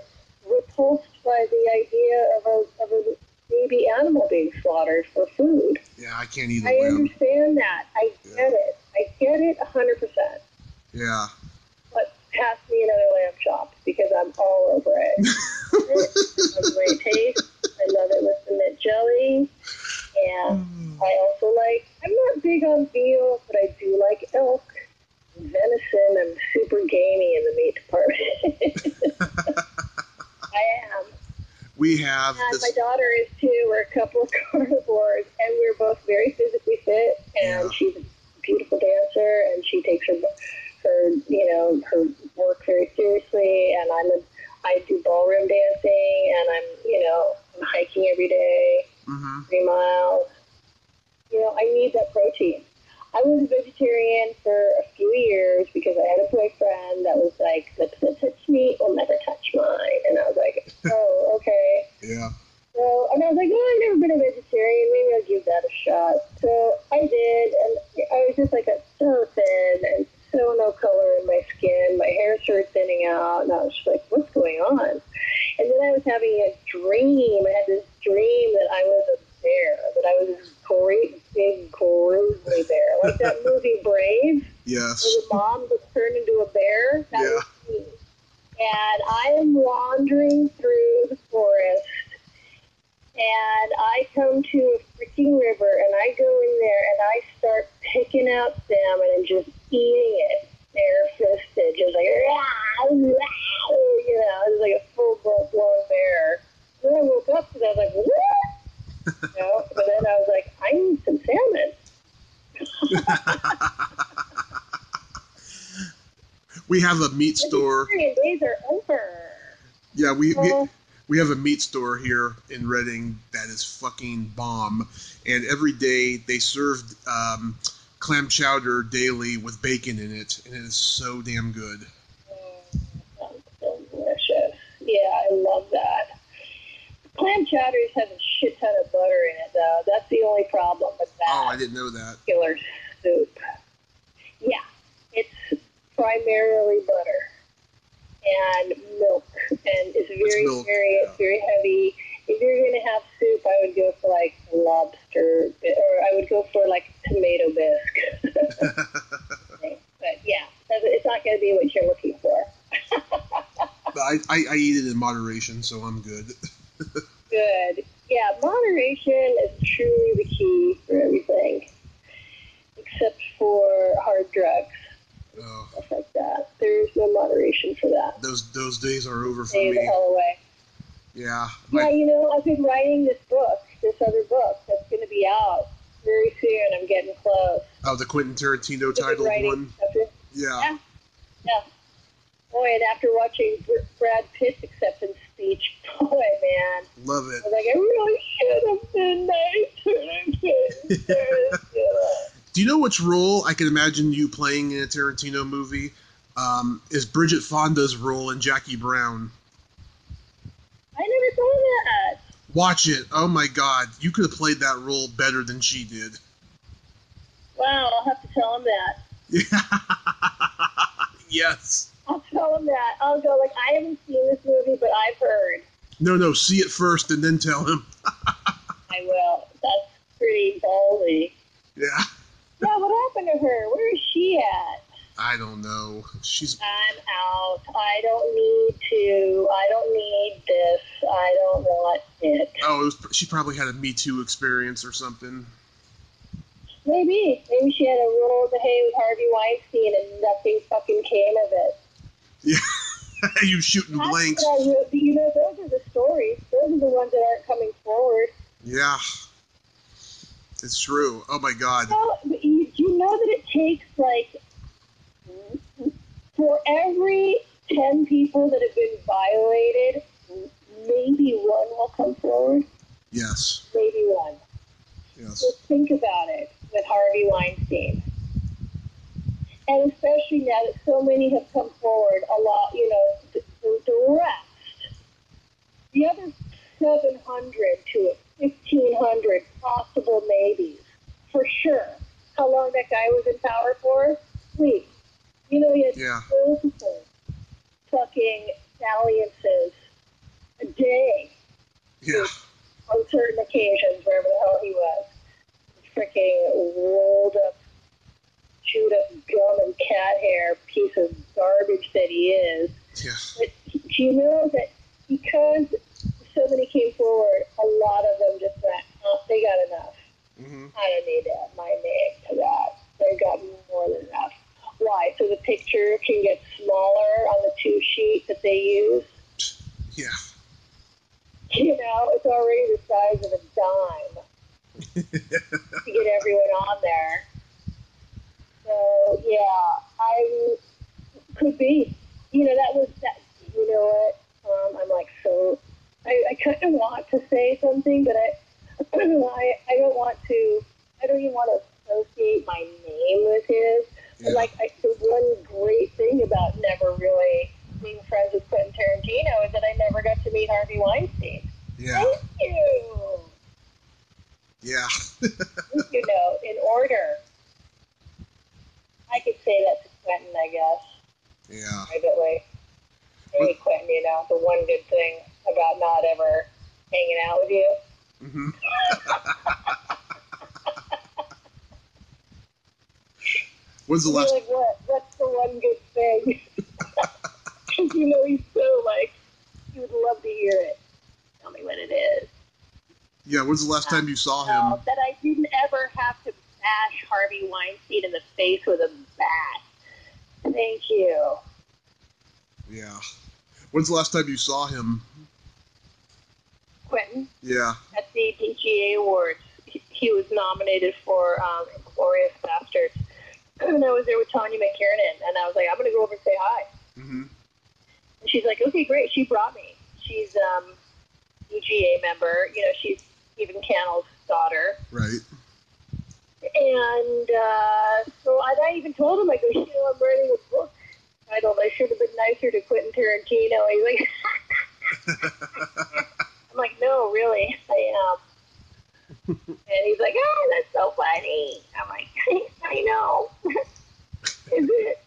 Speaker 2: repulsed by the idea of a baby animal being slaughtered for food.
Speaker 1: Yeah, I can't eat a
Speaker 2: I
Speaker 1: lamb.
Speaker 2: understand that. I get it. I get it 100%.
Speaker 1: Yeah.
Speaker 2: But pass me another lamb chop because I'm all over it. I love the great taste. I love it with the mint jelly. And I also I'm not big on veal, but I do like elk. Venison, I'm super gamey in the meat department. I am.
Speaker 1: We have
Speaker 2: and my daughter is too. We're a couple of carnivores, and we're both very physically fit. And she's a beautiful dancer, and she takes her work very seriously. And I do ballroom dancing, and I'm hiking every day, 3 miles. I need that protein. I was a vegetarian for a few years because I had a boyfriend that was like, lips that touch me will never touch mine. And I was like, oh, okay.
Speaker 1: Yeah.
Speaker 2: So, and I was like, I've never been a vegetarian. Maybe I'll give that a shot. So I did, and I was just like so thin and so no color in my skin. My hair started thinning out, and I was just like, what's going on? And then I was having a dream. I had this dream that I was a bear, that I was this great, big, grizzly bear. Like that movie Brave.
Speaker 1: Yes.
Speaker 2: Where the mom was turned into a bear. That was me. And I am wandering through the forest, and I come to a freaking river, and I go in there, and I start picking out salmon and just eating it, bare-fisted, just like, it was like a full-blown bear. Then I woke up, and I was like, what? But then I was like, I need some salmon.
Speaker 1: We have a meat store.
Speaker 2: Days are over.
Speaker 1: Yeah, we have a meat store here in Reading that is fucking bomb. And every day they served clam chowder daily with bacon in it, and it is so damn good.
Speaker 2: Sounds so delicious. Yeah, I love that. Clam chowders have a shit ton of butter in it, though. That's the only problem with that.
Speaker 1: Oh, I didn't know that.
Speaker 2: Killer soup. Yeah, it's primarily butter and milk, and it's very heavy. If you're going to have soup, I would go for like lobster, or I would go for like tomato bisque. But yeah, it's not going to be what you're looking for.
Speaker 1: But I eat it in moderation, so I'm good.
Speaker 2: Good. Yeah, moderation is truly the key for everything, except for hard drugs. Stuff like that. There's no moderation for that.
Speaker 1: Those days are over for
Speaker 2: Stay
Speaker 1: me.
Speaker 2: the hell away.
Speaker 1: Yeah.
Speaker 2: Yeah, I've been writing this other book that's going to be out very soon. I'm getting close.
Speaker 1: Oh, the Quentin Tarantino titled one?
Speaker 2: Yeah. Boy, and after watching Brad Pitt's acceptance speech, boy, man.
Speaker 1: Love it.
Speaker 2: I was like, I really should have been nicer.
Speaker 1: Do you know which role I can imagine you playing in a Tarantino movie? Is Bridget Fonda's role in Jackie Brown.
Speaker 2: I never saw that.
Speaker 1: Watch it. Oh my God. You could have played that role better than she did.
Speaker 2: Wow, I'll have to tell him that.
Speaker 1: Yes.
Speaker 2: I'll tell him that. I'll go, like, I haven't seen this movie, but I've heard.
Speaker 1: No, see it first and then tell him.
Speaker 2: I will. That's pretty ballsy.
Speaker 1: Yeah.
Speaker 2: Yeah, what happened to her? Where is she at?
Speaker 1: I don't know.
Speaker 2: I'm out. I don't need to. I don't need this. I don't want it.
Speaker 1: Oh, she probably had a Me Too experience or something.
Speaker 2: Maybe she had a roll of the hay with Harvey Weinstein and nothing fucking came of it.
Speaker 1: Yeah, you shooting blanks.
Speaker 2: You know, those are the stories. Those are the ones that aren't coming forward.
Speaker 1: Yeah, it's true. Oh my God.
Speaker 2: Well, you know that it takes, like, for every 10 people that have been violated, maybe one will come forward.
Speaker 1: Yes.
Speaker 2: Maybe one.
Speaker 1: Yes.
Speaker 2: Just think about it with Harvey Weinstein. And especially now that so many have come forward, a lot, you know, the rest, the other 700 to 1,500 possible maybes, for sure. How long that guy was in power for? Please. You know, he had multiple fucking dalliances a day.
Speaker 1: Yeah.
Speaker 2: On certain occasions, wherever the hell he was. Freaking rolled up, chewed up gum and cat hair piece of garbage that he is.
Speaker 1: Yeah.
Speaker 2: But do you know that because so many came forward, a lot of them just went, oh, they got enough.
Speaker 1: Mm-hmm.
Speaker 2: I don't need to add my name to that. They got more than enough. Why? So the picture can get smaller on the 2 sheet that they use?
Speaker 1: Yeah.
Speaker 2: You know, it's already the size of a dime to get everyone on there. So, yeah, I could be. You know, that was that. You know what? I'm like, so I kind of want to say something, but I don't want to. I don't even want to associate my name with his.
Speaker 1: Yeah.
Speaker 2: Like, the one great thing about never really being friends with Quentin Tarantino is that I never got to meet Harvey Weinstein.
Speaker 1: Yeah.
Speaker 2: Thank you.
Speaker 1: Yeah.
Speaker 2: You know, in order. I could say that to Quentin, I guess.
Speaker 1: Yeah.
Speaker 2: Privately. Hey, Quentin, you know, the one good thing about not ever hanging out with you.
Speaker 1: Mm-hmm. When's the last?
Speaker 2: Like, what? What's the one good thing? Because you know he's so, like, he would love to hear it. Tell me what it is.
Speaker 1: Yeah, when's the last time you saw him?
Speaker 2: That I didn't ever have to bash Harvey Weinstein in the face with a bat. Thank you.
Speaker 1: Yeah. When's the last time you saw him?
Speaker 2: Quentin?
Speaker 1: Yeah.
Speaker 2: At the DGA Awards. He was nominated for Glorious Bastards. And I was there with Tanya McKiernan, and I was like, I'm going to go over and say hi.
Speaker 1: Mm-hmm.
Speaker 2: And she's like, okay, great. She brought me. She's DGA member. You know, she's Stephen Cannell's daughter.
Speaker 1: Right.
Speaker 2: And so I even told him, I go, you know, I'm writing a book titled I Should Have Been Nicer to Quentin Tarantino. He's like, I'm like, no, really, I am. And he's like, oh, that's so funny. I'm like, I know. Is it?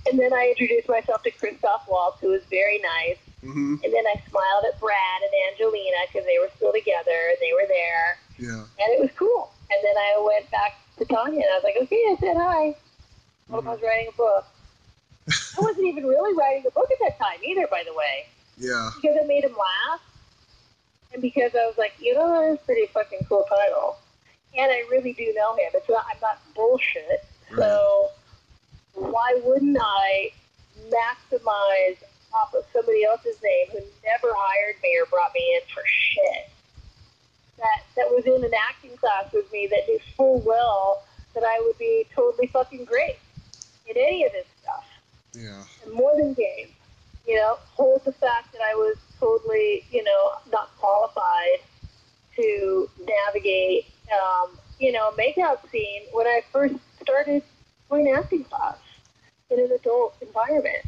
Speaker 2: And then I introduced myself to Christoph Waltz, who was very nice.
Speaker 1: Mm-hmm.
Speaker 2: And then I smiled at Brad and Angelina because they were still together and they were there.
Speaker 1: Yeah.
Speaker 2: And it was cool. And then I went back to Tanya and I was like, okay, I said hi. I was writing a book. I wasn't even really writing a book at that time either, by the way.
Speaker 1: Yeah.
Speaker 2: Because it made him laugh. And because I was like, you know, that's a pretty fucking cool title. And I really do know him. I'm not bullshit. Right. So why wouldn't I maximize off of somebody else's name who never hired me or brought me in for shit? That was in an acting class with me that knew full well that I would be totally fucking great in any of this stuff.
Speaker 1: Yeah.
Speaker 2: And more than game. You know, hold the fact that I was totally, you know, not qualified to navigate, you know, a makeout scene when I first started going to acting class in an adult environment.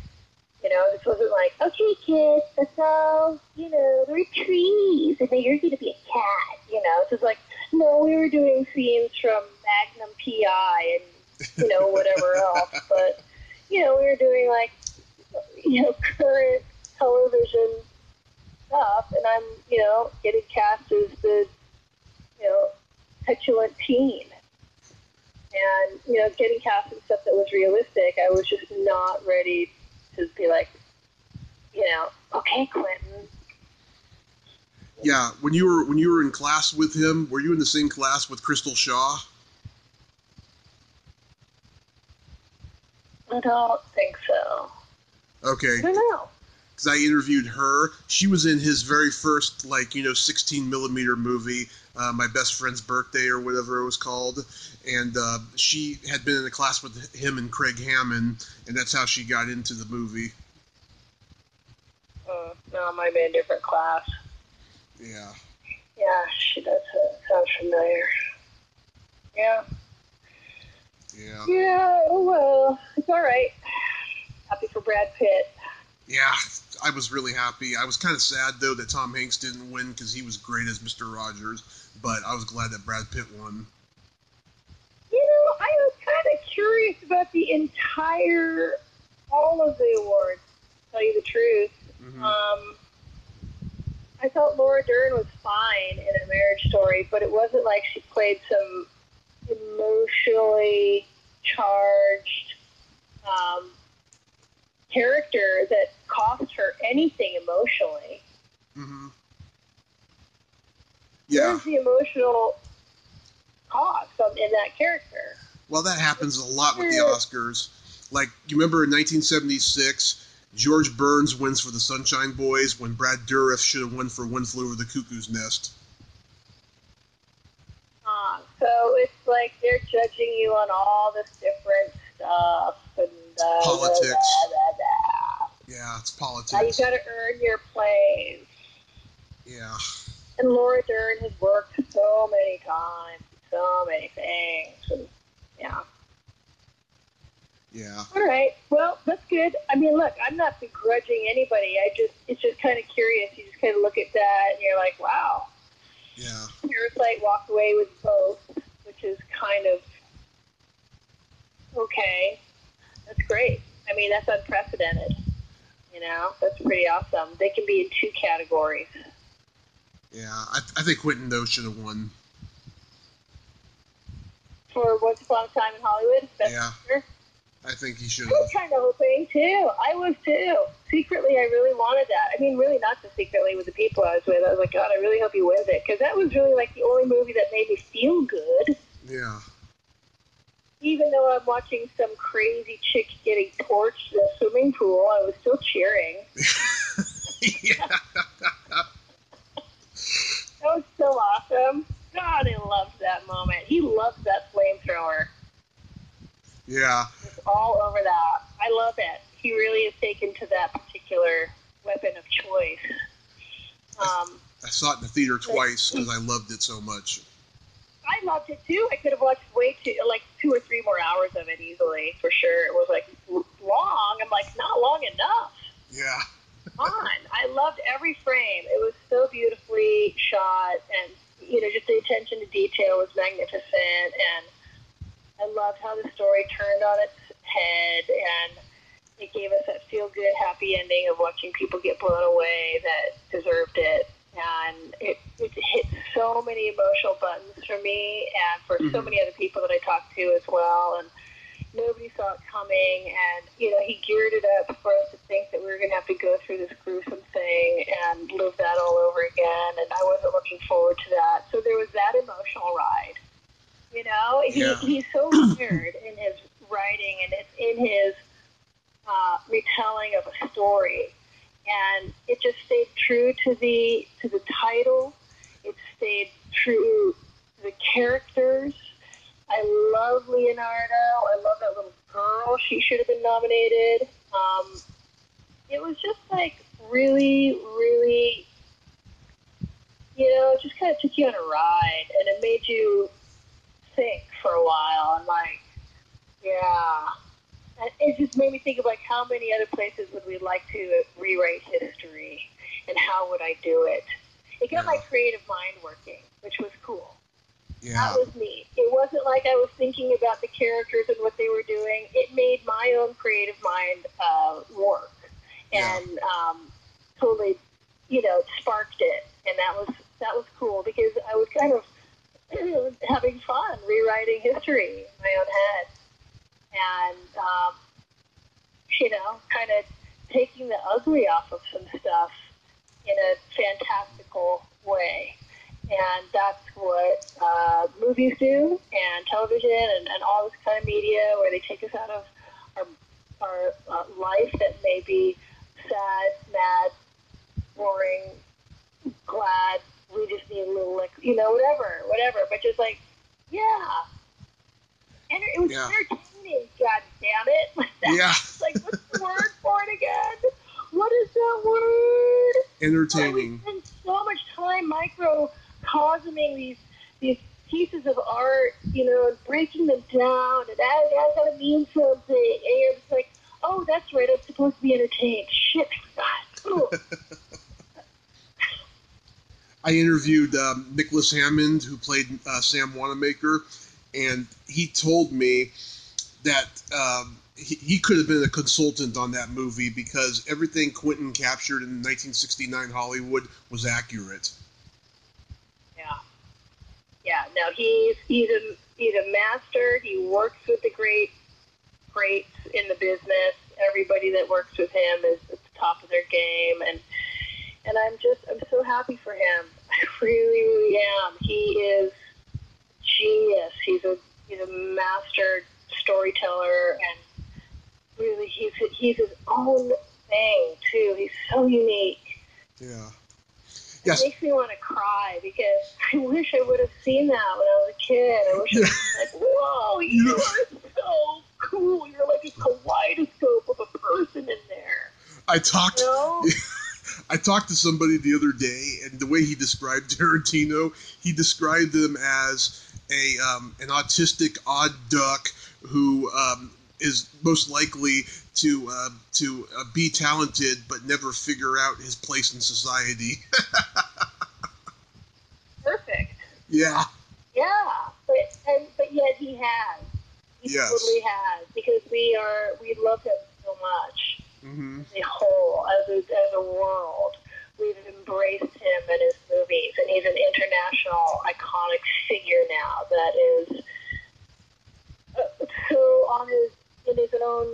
Speaker 2: You know, this wasn't like, okay, kids, let's all, you know, there are trees, and then you're going to be a cat. You know, it's just like, no, we were doing scenes from Magnum PI and, you know, whatever else. But, you know, we were doing, like, you know, current television stuff, and I'm, you know, getting cast as the, you know, petulant teen. And, you know, getting cast in stuff that was realistic, I was just not ready to be like, you know, okay, Quentin.
Speaker 1: Yeah, when you were in class with him, were you in the same class with Crystal Shaw?
Speaker 2: I don't think so.
Speaker 1: Okay.
Speaker 2: I don't know.
Speaker 1: Because I interviewed her. She was in his very first, like, you know, 16mm movie, My Best Friend's Birthday or whatever it was called. And she had been in a class with him and Craig Hammond, and that's how she got into the movie.
Speaker 2: No, it might be a different class.
Speaker 1: Yeah.
Speaker 2: Yeah, she does sound familiar. Yeah.
Speaker 1: Yeah.
Speaker 2: Yeah, oh well, it's all right. Happy for Brad Pitt.
Speaker 1: Yeah, I was really happy. I was kind of sad, though, that Tom Hanks didn't win because he was great as Mr. Rogers, but I was glad that Brad Pitt won.
Speaker 2: You know, I was kind of curious about all of the awards, to tell you the truth.
Speaker 1: Mm-hmm.
Speaker 2: I thought Laura Dern was fine in A Marriage Story, but it wasn't like she played some emotionally charged character that cost her anything emotionally.
Speaker 1: Mm-hmm. Yeah.
Speaker 2: Where's the emotional cost in that character?
Speaker 1: Well, that happens a lot with the Oscars. Like, you remember in 1976, George Burns wins for The Sunshine Boys when Brad Dourif should have won for One Flew Over the Cuckoo's Nest.
Speaker 2: So it's like they're judging you on all this different stuff and
Speaker 1: politics.
Speaker 2: Blah.
Speaker 1: Yeah, it's politics.
Speaker 2: Now you got to earn your place.
Speaker 1: Yeah.
Speaker 2: And Laura Dern has worked so many times, so many things. And, yeah.
Speaker 1: Yeah.
Speaker 2: All right. Well, that's good. I mean, look, I'm not begrudging anybody. It's just kind of curious. You just kind of look at that and you're like, wow.
Speaker 1: Yeah.
Speaker 2: Parasite walked away with both, which is kind of okay. That's great. I mean, that's unprecedented. You know, that's pretty awesome. They can be in 2 categories.
Speaker 1: Yeah, I think Quentin, though, should have won.
Speaker 2: For Once Upon a Time in Hollywood?
Speaker 1: Yeah.
Speaker 2: Picture?
Speaker 1: I think he should
Speaker 2: I was
Speaker 1: have.
Speaker 2: kind of hoping, too. I was, too. Secretly, I really wanted that. I mean, really not so secretly with the people I was with. I was like, God, I really hope he wins it. Because that was really, like, the only movie that made me feel good.
Speaker 1: Yeah.
Speaker 2: Even though I'm watching some crazy chick getting torched in a swimming pool, I was still cheering.
Speaker 1: Yeah.
Speaker 2: That was so awesome. God, I loved that moment. He loves that flamethrower.
Speaker 1: Yeah.
Speaker 2: It's all over that. I love it. He really has taken to that particular weapon of choice.
Speaker 1: I saw it in the theater twice because I loved it so much.
Speaker 2: I loved it too. I could have watched 2 or 3 more hours of it easily, for sure. It was like long. I'm like, not long enough.
Speaker 1: Yeah.
Speaker 2: Come on. I loved every frame. It was so beautifully shot, and you know, just the attention to detail was magnificent, and I loved how the story turned on its head, and it gave us that feel-good, happy ending of watching people get blown away that deserved it. And it hit so many emotional buttons for me and for so many other people that I talked to as well. And nobody saw it coming. And, you know, he geared it up for us to think that we were going to have to go through this gruesome thing and live that all over again. And I wasn't looking forward to that. So there was that emotional ride. You know, he's so weird in his writing, and it's in his retelling of a story. And it just stayed true to the title. It stayed true to the characters. I love Leonardo. I love that little Girl, she should have been nominated. It was just like really, really, it just kind of took you on a ride, and it made you think for a while, and like, yeah. And it just made me think of like how many other places would we like to rewrite history, and how would I do it? It got my creative mind working, which was cool.
Speaker 1: Yeah.
Speaker 2: That was neat. It wasn't like I was thinking about the characters and what they were doing. It made my own creative mind work, and totally, sparked it. And that was cool, because I was kind of having fun rewriting history in my own head, and kind of taking the ugly off of some stuff in a fantastical way. And that's what movies do, and television, and all this kind of media, where they take us out of our life that may be sad, mad, boring, glad, we just need a little, whatever. But just like, yeah. And it was entertaining, god damn it. Like, what's the word for it again? What is that word?
Speaker 1: Entertaining.
Speaker 2: We spend so much time microcosming these pieces of art, and breaking them down, and that's got to mean something. And you're just like, oh, that's right, I'm supposed to be entertained. Shit, God.
Speaker 1: I interviewed Nicholas Hammond, who played Sam Wanamaker, and he told me that he could have been a consultant on that movie, because everything Quentin captured in 1969 Hollywood was accurate.
Speaker 2: Yeah. No, he's a master. He works with the greats in the business. Everybody that works with him is at the top of their game, and I'm so happy for him. I really, really am. He is genius. He's a master storyteller, and really he's his own thing too. He's so unique.
Speaker 1: Yeah.
Speaker 2: It makes me want to cry, because I wish I would have seen that when I was a kid. I wish I was like, whoa, you are so cool. You're like a kaleidoscope of a person in there.
Speaker 1: I talked to somebody the other day, and the way he described Tarantino, he described him as an autistic odd duck who is most likely to be talented but never figure out his place in society.
Speaker 2: Perfect.
Speaker 1: Yeah.
Speaker 2: Yeah, but yet he has. He totally has, because we love him so much.
Speaker 1: Mm-hmm.
Speaker 2: The whole, as a world, we've embraced him and his movies, and he's an international iconic figure now that is so in his own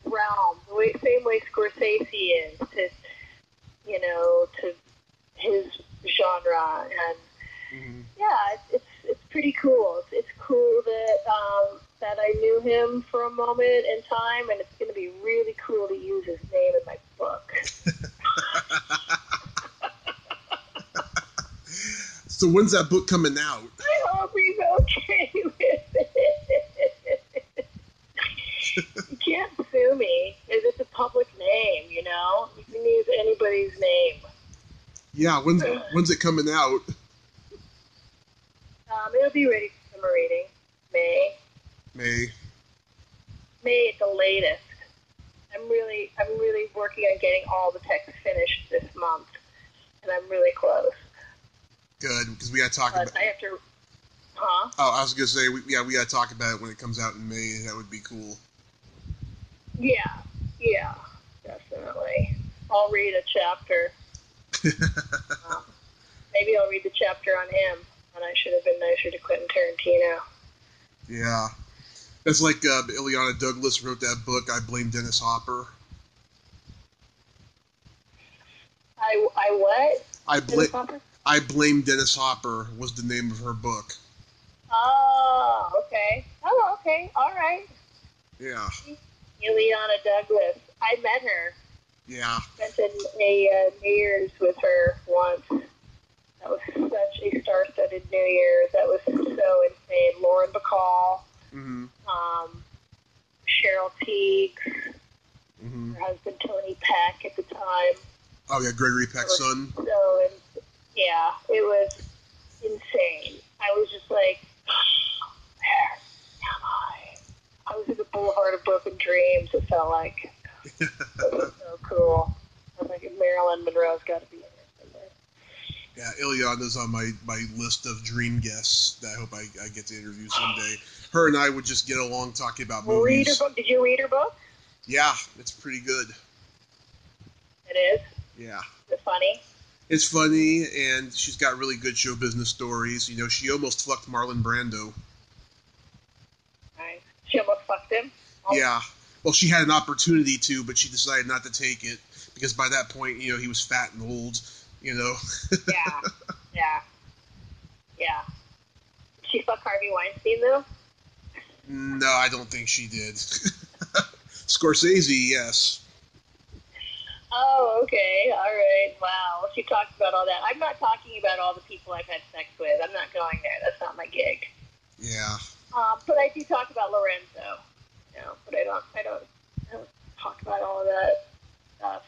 Speaker 2: realm, same way Scorsese is to his genre, and it's pretty cool. It's cool that I knew him for a moment in time, and it's going to be really cool to use his name in my book.
Speaker 1: So when's that book coming out?
Speaker 2: I hope he's okay with it. You can't sue me. It's a public name, You can use anybody's name.
Speaker 1: Yeah, when's it coming out?
Speaker 2: It'll be ready for summer reading. May at the latest. I'm really working on getting all the text finished this month, and I'm really close.
Speaker 1: Good, because we got to talk about.
Speaker 2: I have to. Huh?
Speaker 1: Oh, I was gonna say we got to talk about it when it comes out in May. That would be cool.
Speaker 2: Yeah, definitely. I'll read a chapter. Maybe I'll read the chapter on him, and I should have been nicer to Quentin Tarantino.
Speaker 1: Yeah. That's like Ileana Douglas wrote that book, I Blame Dennis Hopper.
Speaker 2: I what?
Speaker 1: I Blame Dennis Hopper was the name of her book.
Speaker 2: Oh, okay. All right.
Speaker 1: Yeah.
Speaker 2: Ileana Douglas. I met her.
Speaker 1: Yeah.
Speaker 2: Spent a New Year's with her once. That was such a star-studded New Year's. That was so insane. Lauren Bacall,
Speaker 1: mm-hmm.
Speaker 2: Cheryl
Speaker 1: Oh, yeah, Gregory Peck's son.
Speaker 2: So, yeah, it was insane. I was just like, where am I? I was in the boulevard of broken dreams, it felt like. It was so cool. I was like, Marilyn Monroe's got to be in there somewhere.
Speaker 1: Yeah, Ileana's on my list of dream guests that I hope I get to interview someday. Her and I would just get along talking about movies.
Speaker 2: Read her book. Did you read her book?
Speaker 1: Yeah, it's pretty good.
Speaker 2: It is?
Speaker 1: Yeah.
Speaker 2: Is it funny?
Speaker 1: It's funny, and she's got really good show business stories. You know, she almost fucked Marlon Brando.
Speaker 2: Right. She almost fucked him? Oh.
Speaker 1: Yeah. Well, she had an opportunity to, but she decided not to take it because by that point, you know, he was fat and old, you know.
Speaker 2: Yeah. Did she fuck Harvey Weinstein, though?
Speaker 1: No, I don't think she did. Scorsese, yes.
Speaker 2: Oh, okay. All right. Wow. She talked about all that. I'm not talking about all the people I've had sex with. I'm not going there. That's not my gig.
Speaker 1: Yeah.
Speaker 2: But I do talk about Lorenzo. You know, but I don't talk about all of that stuff.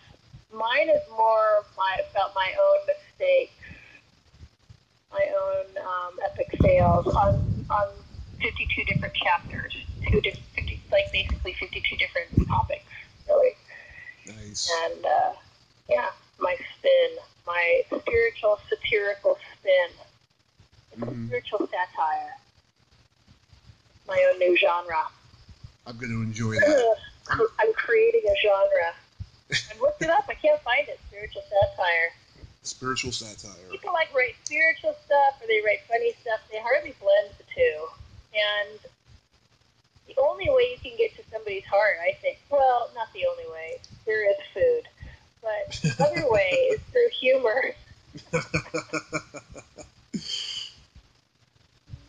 Speaker 2: Mine is more about my own mistakes, my own epic fails on 52 different chapters, basically 52 different topics, really.
Speaker 1: Nice.
Speaker 2: And yeah, my spin, my spiritual satirical spin, it's spiritual satire, my own new genre.
Speaker 1: I'm going to enjoy that.
Speaker 2: I'm creating a genre. I looked it up. I can't find it. Spiritual satire.
Speaker 1: Spiritual satire.
Speaker 2: People write spiritual stuff or they write funny stuff. They hardly blend the two. And the only way you can get to somebody's heart, I think, well, not the only way. There is food. But the other way is through humor.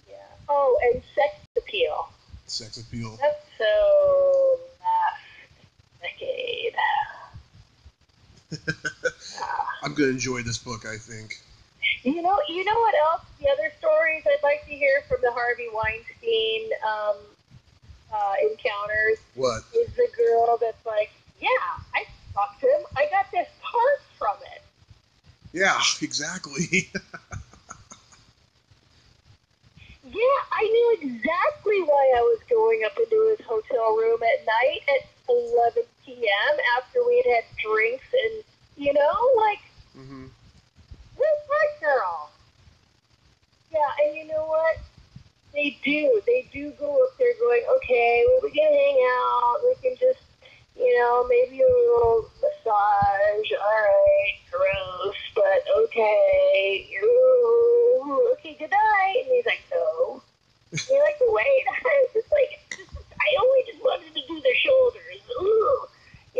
Speaker 2: Yeah. Oh, and sex appeal.
Speaker 1: Sex appeal.
Speaker 2: That's so last decade.
Speaker 1: I'm going to enjoy this book, I think.
Speaker 2: You know what else? The other stories I'd like to hear from the Harvey Weinstein encounters.
Speaker 1: What?
Speaker 2: Is the girl that's like, yeah, I fucked him. I got this part from it.
Speaker 1: Yeah, exactly.
Speaker 2: Yeah, I knew exactly why I was going up into his hotel room at night at 11 p.m. after we'd had drinks and,
Speaker 1: Mm-hmm.
Speaker 2: where's that girl? Yeah, and you know what? They do go up there going, okay, well, we can hang out, we can just, maybe a little massage, alright, gross, but okay, ooh, okay, good night. And he's like, no. And you're like, wait, I only just wanted to do the shoulders, ooh, I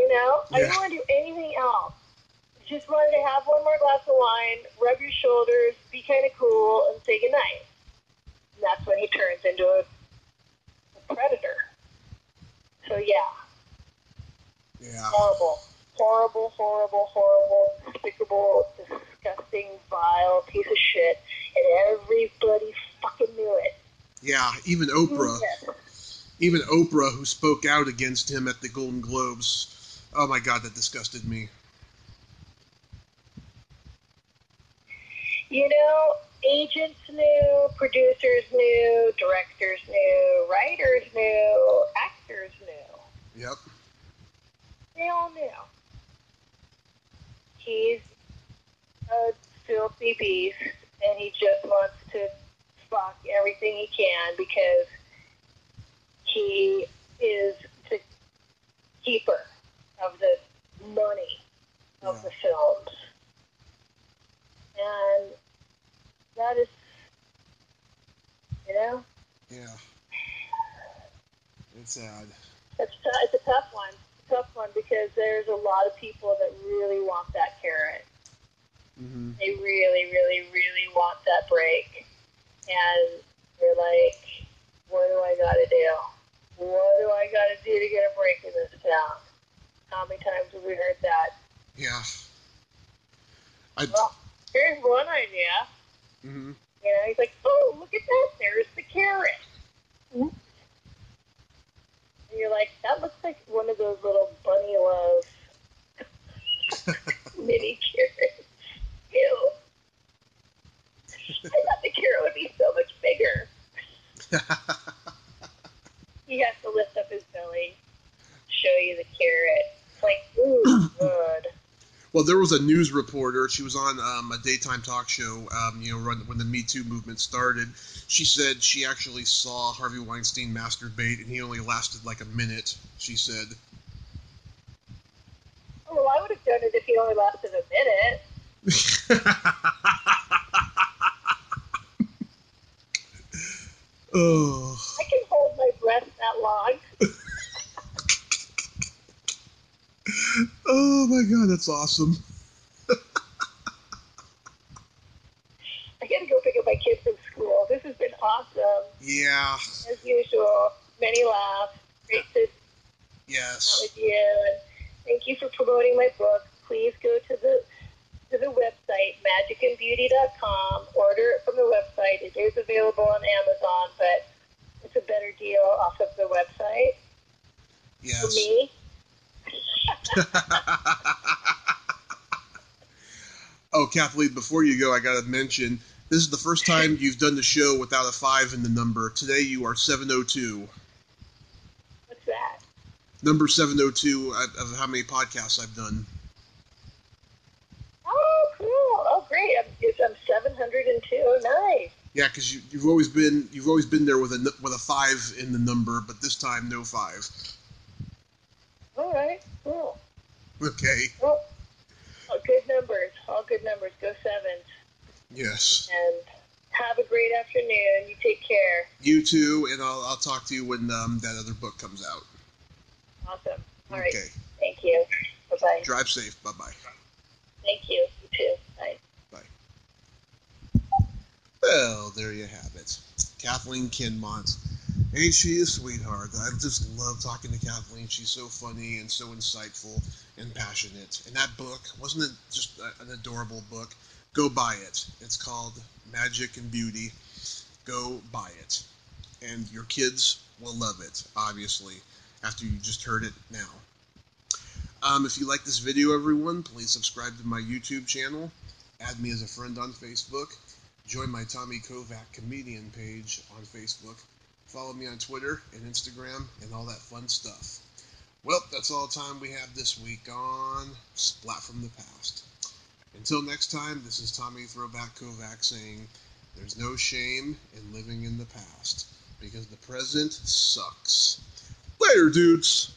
Speaker 2: didn't want to do anything else. Just wanted to have one more glass of wine, rub your shoulders, be kind of cool, and say goodnight. And that's when he turns into a predator. So, yeah.
Speaker 1: Yeah.
Speaker 2: Horrible, despicable, disgusting, vile piece of shit. And everybody fucking knew it.
Speaker 1: Yeah, even Oprah. Even Oprah, who spoke out against him at the Golden Globes. Oh my God, that disgusted me.
Speaker 2: Agents knew, producers knew, directors knew, writers knew, actors knew.
Speaker 1: Yep.
Speaker 2: They all knew. He's a filthy beast, and he just wants to fuck everything he can because he is the keeper of the money of the films. And that is,
Speaker 1: Yeah. It's sad.
Speaker 2: It's a tough one. Because there's a lot of people that really want that carrot.
Speaker 1: Mm-hmm.
Speaker 2: They really, really, really want that break. And they're like, what do I got to do? What do I got to do to get a break in this town? How many times have we heard that?
Speaker 1: Yeah.
Speaker 2: Well, here's one idea.
Speaker 1: Mm-hmm.
Speaker 2: He's like, oh, look at that. There's the carrot. Mm-hmm. And you're like, that looks like one of those little bunny love mini carrots. Ew. I thought the carrot would be so much bigger. He has to lift up his belly, show you the carrot. It's like, ooh, good.
Speaker 1: Well, there was a news reporter. She was on a daytime talk show, when the Me Too movement started. She said she actually saw Harvey Weinstein masturbate, and he only lasted like a minute, she said.
Speaker 2: Oh, well, I would have done it if he only lasted a minute.
Speaker 1: Oh.
Speaker 2: I can hold my breath that long.
Speaker 1: Oh my God, that's awesome.
Speaker 2: I gotta go pick up my kids from school. This has been awesome.
Speaker 1: Yeah.
Speaker 2: As usual, many laughs. Great to
Speaker 1: Yes.
Speaker 2: with you. And thank you for promoting my book. Please go to the website, magicandbeauty.com. Order it from the website. It is available on Amazon, but it's a better deal off of the website.
Speaker 1: Yes.
Speaker 2: For me.
Speaker 1: Oh, Kathleen, before you go, I got to mention, this is the first time you've done the show without a 5 in the number. Today you are 702.
Speaker 2: What's that?
Speaker 1: Number 702 of how many podcasts I've done.
Speaker 2: Oh, cool. Oh, great. I'm 702. Nice.
Speaker 1: Yeah, because you've always been there with a 5 in the number, but this time no 5.
Speaker 2: All right. Cool.
Speaker 1: Okay.
Speaker 2: Well, all good numbers. All good numbers. Go Sevens.
Speaker 1: Yes.
Speaker 2: And have a great afternoon. You take care.
Speaker 1: You too, and I'll talk to you when that other book comes out.
Speaker 2: Awesome. All right.
Speaker 1: Okay.
Speaker 2: Thank you. Bye-bye.
Speaker 1: Drive safe. Bye-bye.
Speaker 2: Thank you. You too. Bye.
Speaker 1: Bye. Well, there you have it. Kathleen Kinmont. Ain't she a sweetheart? I just love talking to Kathleen. She's so funny and so insightful and passionate. And that book, wasn't it just an adorable book? Go buy it. It's called Magic and Beauty. Go buy it. And your kids will love it, obviously, after you just heard it now. If you like this video, everyone, please subscribe to my YouTube channel. Add me as a friend on Facebook. Join my Tommy Kovac comedian page on Facebook. Follow me on Twitter and Instagram and all that fun stuff. Well, that's all the time we have this week on Splat from the Past. Until next time, this is Tommy Throwback Kovac saying, there's no shame in living in the past, because the present sucks. Later, dudes!